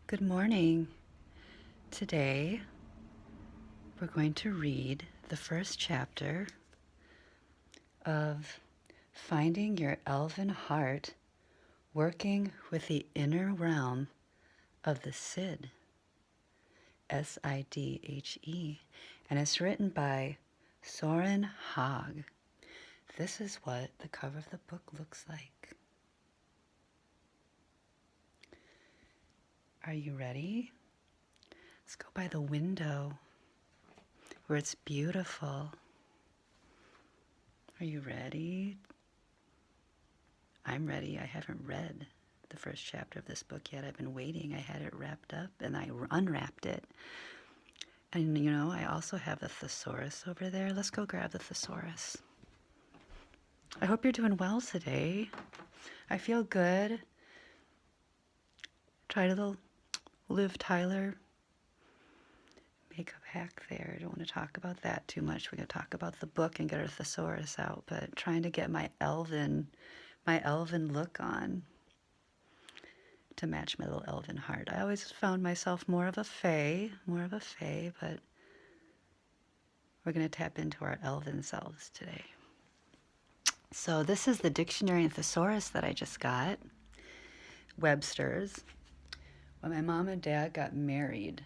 Good morning. Today we're going to read the first chapter of Finding Your Elven Heart, Working with the Inner Realm of the Sid, S-I-D-H-E, and it's written by Soren Haag. This is what the cover of the book looks like. Are you ready? Let's go by the window where it's beautiful. Are you ready? I'm ready. I haven't read the first chapter of this book yet. I've been waiting. I had it wrapped up and I unwrapped it. And you know, I also have the thesaurus over there. Let's go grab the thesaurus. I hope you're doing well today. I feel good. Tried a little Liv Tyler makeup hack there. I don't want to talk about that too much. We're going to talk about the book and get our thesaurus out, but trying to get my elven look on to match my little elven heart. I always found myself more of a fae, but we're going to tap into our elven selves today. So this is the dictionary and thesaurus that I just got, Webster's. When my mom and dad got married,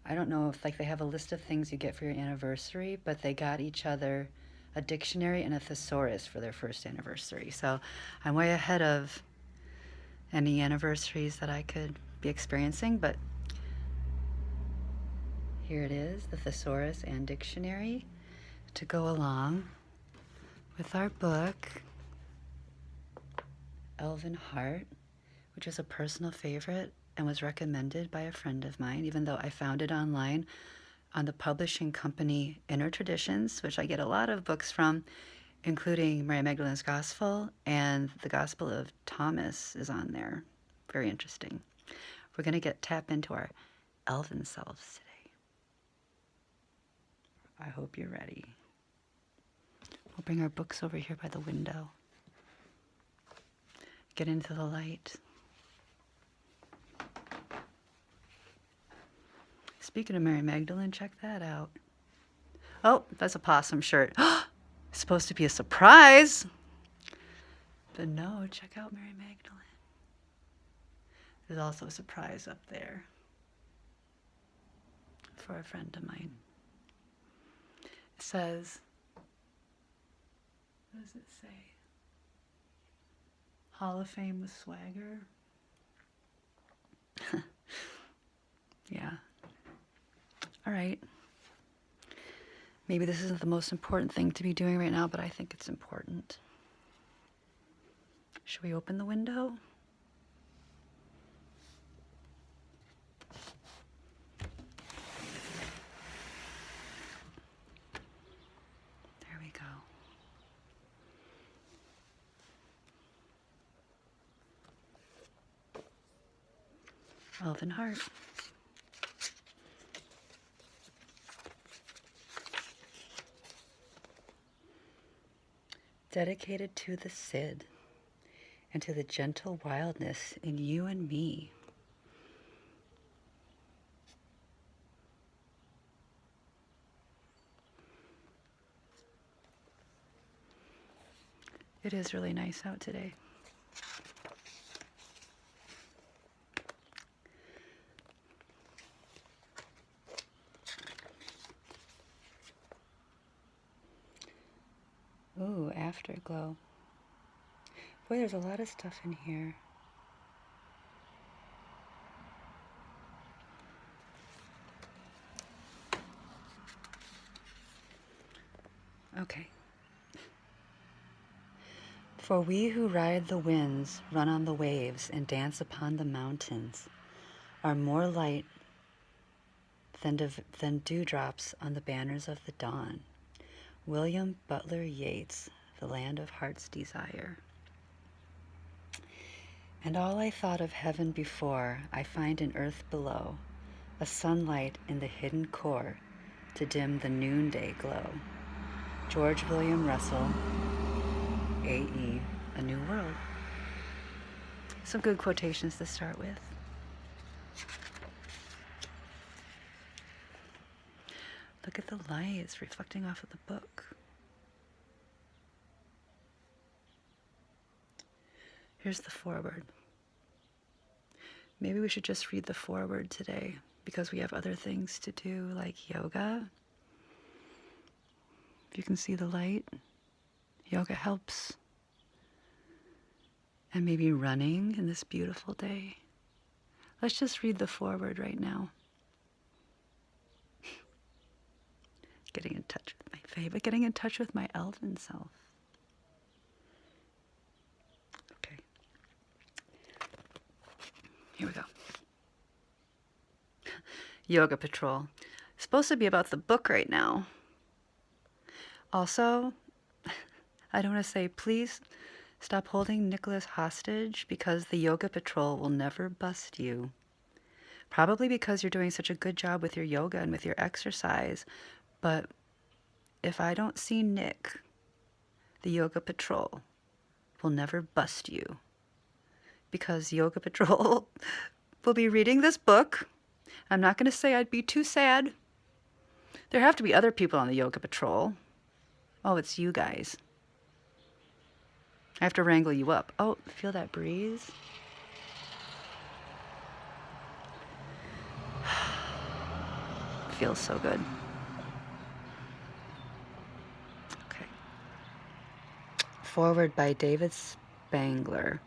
I don't know if they have a list of things you get for your anniversary, but they got each other a dictionary and a thesaurus for their first anniversary. So I'm way ahead of any anniversaries that I could be experiencing, but here it is, the thesaurus and dictionary to go along with our book, Elven Heart, which is a personal favorite and was recommended by a friend of mine, even though I found it online on the publishing company Inner Traditions, which I get a lot of books from, including Mary Magdalene's Gospel, and the Gospel of Thomas is on there. Very interesting. We're going to tap into our elven selves today. I hope you're ready. We'll bring our books over here by the window. Get into the light. Speaking of Mary Magdalene, check that out. Oh, that's a possum shirt. It's supposed to be a surprise. But no, check out Mary Magdalene. There's also a surprise up there for a friend of mine. It says, what does it say? Hall of Fame with swagger. Yeah. All right. Maybe this isn't the most important thing to be doing right now, but I think it's important. Should we open the window? There we go. Elven Heart. Dedicated to the Sid and to the gentle wildness in you and me. It is really nice out today. Ooh, Afterglow. Boy, there's a lot of stuff in here. Okay. For we who ride the winds, run on the waves, and dance upon the mountains are more light than dewdrops on the banners of the dawn. William Butler Yeats, The Land of Heart's Desire. And all I thought of heaven before, I find in earth below, a sunlight in the hidden core to dim the noonday glow. George William Russell, A.E., A New World. Some good quotations to start with. Look at the lights reflecting off of the book. Here's the foreword. Maybe we should just read the foreword today because we have other things to do like yoga. If you can see the light, yoga helps. And maybe running in this beautiful day. Let's just read the foreword right now. Getting in touch with my fae, but getting in touch with my elven self. Okay. Here we go. Yoga Patrol. It's supposed to be about the book right now. Also, I don't want to say, please stop holding Nicholas hostage because the Yoga Patrol will never bust you. Probably because you're doing such a good job with your yoga and with your exercise. But if I don't see Nick, the Yoga Patrol will never bust you. Because Yoga Patrol will be reading this book. I'm not going to say I'd be too sad. There have to be other people on the Yoga Patrol. Oh, it's you guys. I have to wrangle you up. Oh, feel that breeze? Feels so good. Okay. Forward by David Spangler.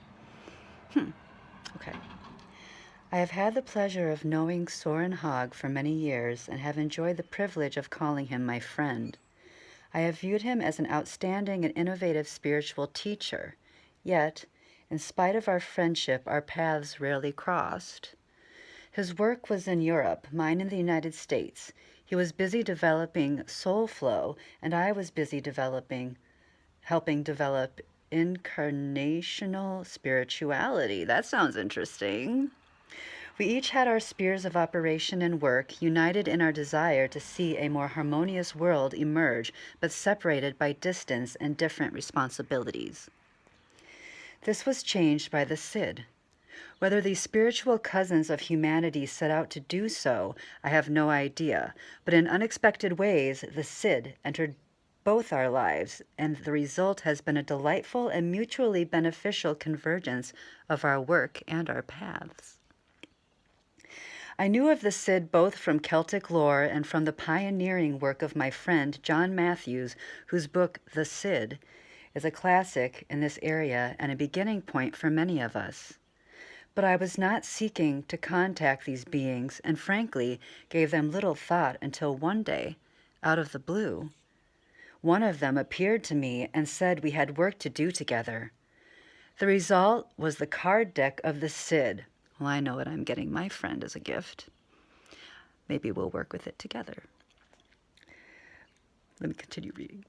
Okay. I have had the pleasure of knowing Soren Hogg for many years and have enjoyed the privilege of calling him my friend. I have viewed him as an outstanding and innovative spiritual teacher, yet, in spite of our friendship, our paths rarely crossed. His work was in Europe, mine in the United States. He was busy developing soul flow, and I was busy helping develop incarnational spirituality. That sounds interesting. We each had our spheres of operation and work, united in our desire to see a more harmonious world emerge, but separated by distance and different responsibilities. This was changed by the Cid. Whether these spiritual cousins of humanity set out to do so, I have no idea, but in unexpected ways, the Cid entered both our lives, and the result has been a delightful and mutually beneficial convergence of our work and our paths. I knew of the Cid both from Celtic lore and from the pioneering work of my friend John Matthews, whose book, The Cid, is a classic in this area and a beginning point for many of us. But I was not seeking to contact these beings and frankly gave them little thought until one day, out of the blue, one of them appeared to me and said we had work to do together. The result was the card deck of the Cid. Well, I know what I'm getting my friend as a gift. Maybe we'll work with it together. Let me continue reading.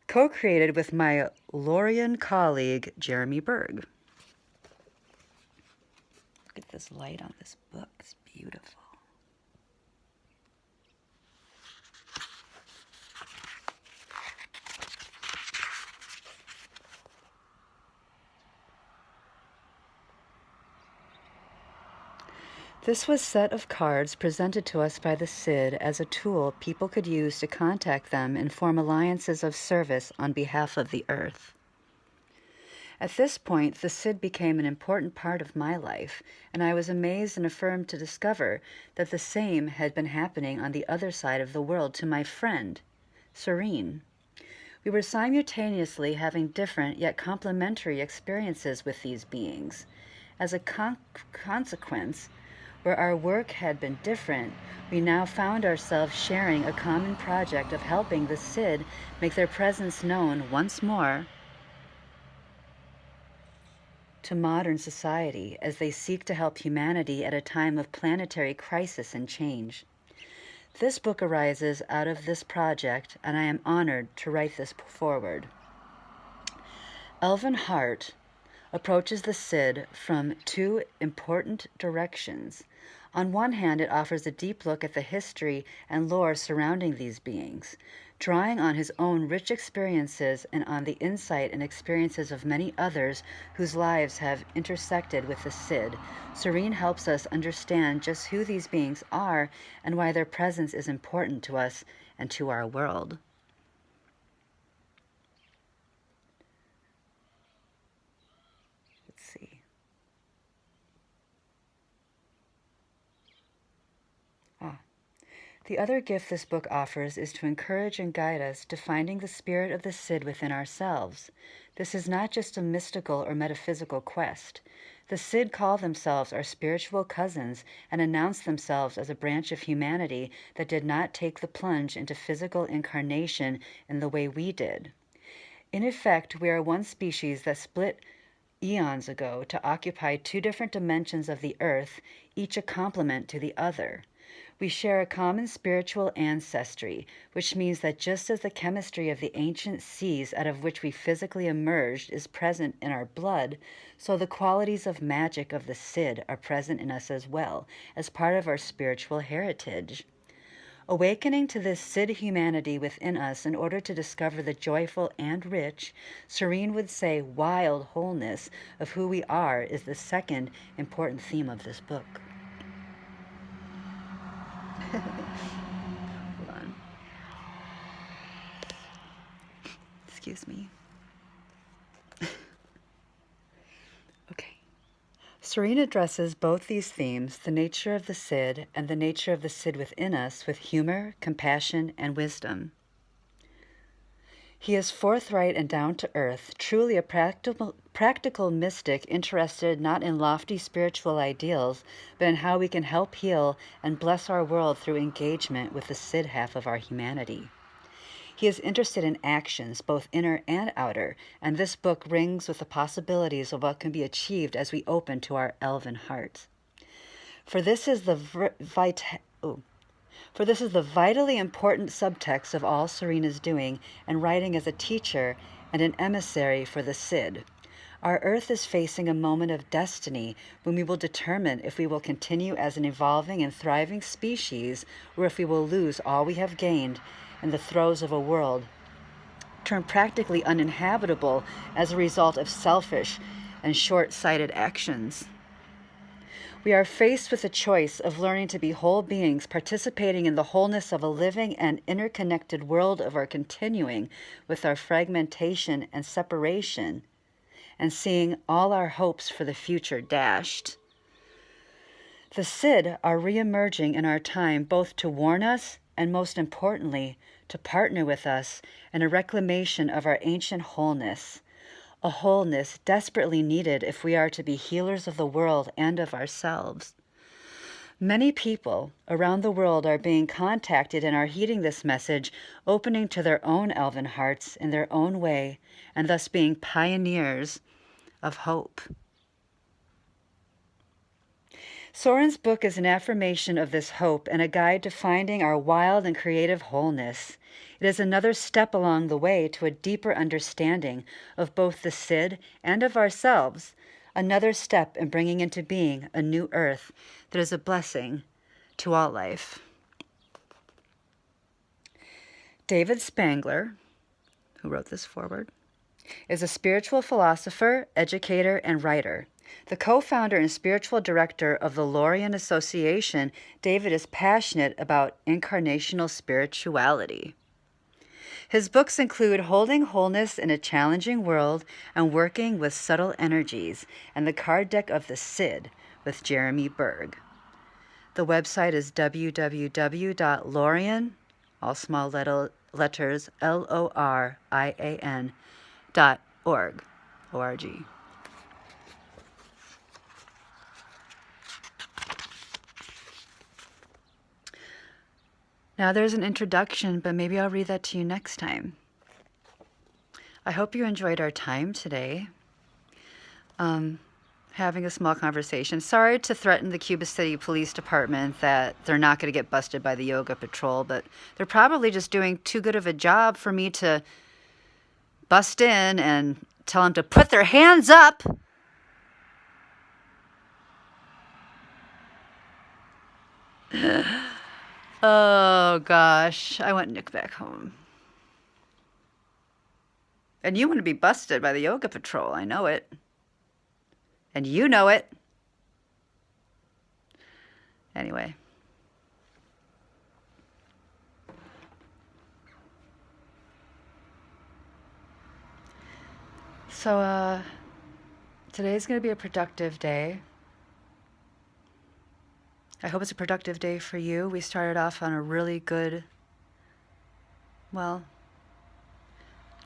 Co-created with my Lorien colleague, Jeremy Berg. Look at this light on this book. It's beautiful. This was a set of cards presented to us by the Cid as a tool people could use to contact them and form alliances of service on behalf of the earth. At this point, the Cid became an important part of my life, and I was amazed and affirmed to discover that the same had been happening on the other side of the world to my friend, Serene. We were simultaneously having different yet complementary experiences with these beings. As a consequence, where our work had been different, we now found ourselves sharing a common project of helping the Cid make their presence known once more to modern society as they seek to help humanity at a time of planetary crisis and change. This book arises out of this project, and I am honored to write this forward. Elven Heart approaches the Cid from two important directions. On one hand, it offers a deep look at the history and lore surrounding these beings. Drawing on his own rich experiences and on the insight and experiences of many others whose lives have intersected with the Cid, Serene helps us understand just who these beings are and why their presence is important to us and to our world. Let's see. The other gift this book offers is to encourage and guide us to finding the spirit of the Cid within ourselves. This is not just a mystical or metaphysical quest. The Cid call themselves our spiritual cousins and announce themselves as a branch of humanity that did not take the plunge into physical incarnation in the way we did. In effect, we are one species that split eons ago to occupy two different dimensions of the earth, each a complement to the other. We share a common spiritual ancestry, which means that just as the chemistry of the ancient seas out of which we physically emerged is present in our blood, so the qualities of magic of the Cid are present in us as well, as part of our spiritual heritage. Awakening to this Cid humanity within us in order to discover the joyful and rich, Serene would say wild wholeness of who we are is the second important theme of this book. Hold on. Excuse me. Okay. Serene addresses both these themes, the nature of the Cid and the nature of the Cid within us, with humor, compassion, and wisdom. He is forthright and down to earth, truly a practical mystic interested not in lofty spiritual ideals, but in how we can help heal and bless our world through engagement with the Cid half of our humanity. He is interested in actions, both inner and outer, and this book rings with the possibilities of what can be achieved as we open to our elven hearts. For this is the vitally important subtext of all Serene is doing and writing as a teacher and an emissary for the Cid. Our Earth is facing a moment of destiny when we will determine if we will continue as an evolving and thriving species or if we will lose all we have gained in the throes of a world turned practically uninhabitable as a result of selfish and short-sighted actions. We are faced with the choice of learning to be whole beings, participating in the wholeness of a living and interconnected world, of our continuing with our fragmentation and separation, and seeing all our hopes for the future dashed. The Cid are re-emerging in our time, both to warn us and, most importantly, to partner with us in a reclamation of our ancient wholeness, a wholeness desperately needed if we are to be healers of the world and of ourselves. Many people around the world are being contacted and are heeding this message, opening to their own elven hearts in their own way, and thus being pioneers of hope. Soren's book is an affirmation of this hope and a guide to finding our wild and creative wholeness. It is another step along the way to a deeper understanding of both the Cid and of ourselves, another step in bringing into being a new earth that is a blessing to all life. David Spangler, who wrote this foreword, is a spiritual philosopher, educator, and writer. The co-founder and spiritual director of the Lorien Association, David is passionate about incarnational spirituality. His books include Holding Wholeness in a Challenging World and Working with Subtle Energies, and The Card Deck of the Cid with Jeremy Berg. The website is www.lorien, all small letters, LORIAN.org. O-R-G. Now there's an introduction, but maybe I'll read that to you next time. I hope you enjoyed our time today. Having a small conversation. Sorry to threaten the Cuba City Police Department that they're not going to get busted by the Yoga Patrol, but they're probably just doing too good of a job for me to bust in and tell them to put their hands up. Oh gosh, I want Nick back home. And you want to be busted by the yoga patrol, I know it. And you know it. Anyway. So, today's going to be a productive day. I hope it's a productive day for you. We started off on a really good, well,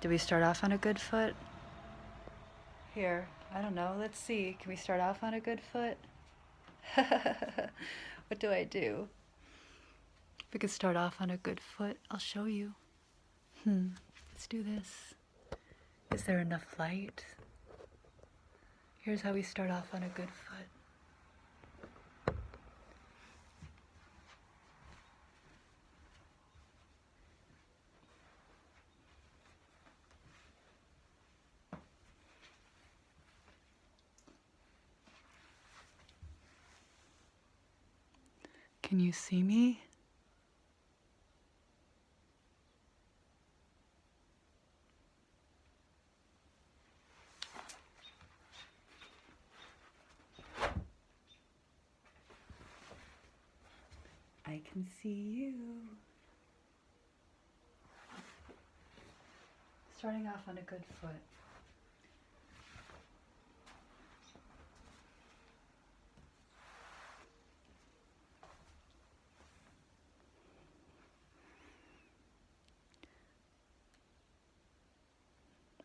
did we start off on a good foot? Here, I don't know. Let's see. Can we start off on a good foot? What do I do? If we could start off on a good foot, I'll show you. Let's do this. Is there enough light? Here's how we start off on a good foot. Can you see me? I can see you. Starting off on a good foot.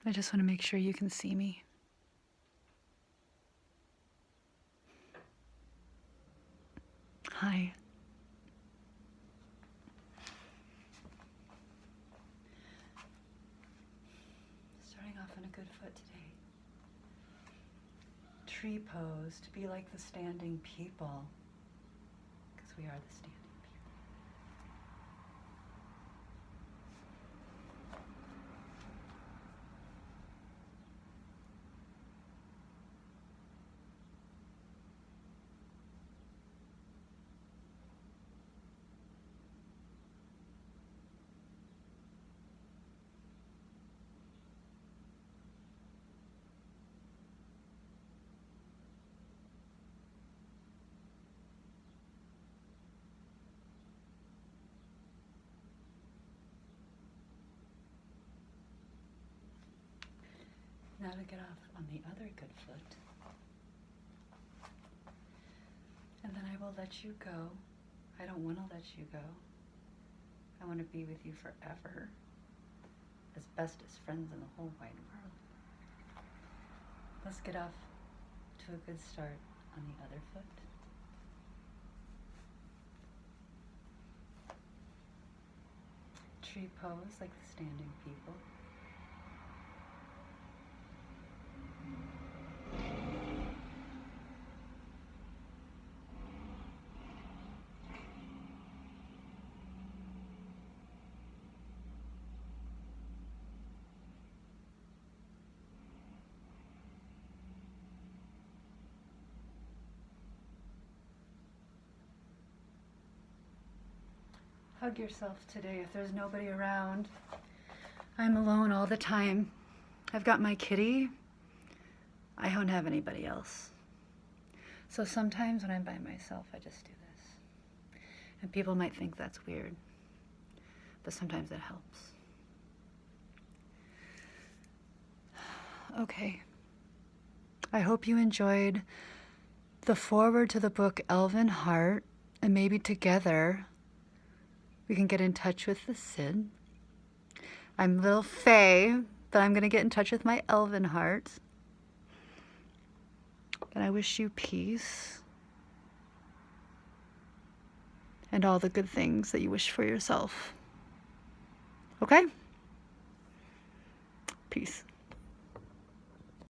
I just want to make sure you can see me. Hi. Starting off on a good foot today. Tree pose, to be like the standing people, because we are the standing people. Now to get off on the other good foot. And then I will let you go. I don't want to let you go. I want to be with you forever. As best as friends in the whole wide world. Let's get off to a good start on the other foot. Tree pose like the standing people. Hug yourself today if there's nobody around. I'm alone all the time. I've got my kitty. I don't have anybody else. So sometimes when I'm by myself, I just do this. And people might think that's weird, but sometimes it helps. Okay. I hope you enjoyed the foreword to the book Elven Heart, and maybe together we can get in touch with the Sid. I'm little Faye, but I'm going to get in touch with my elven heart. And I wish you peace and all the good things that you wish for yourself. Okay? Peace.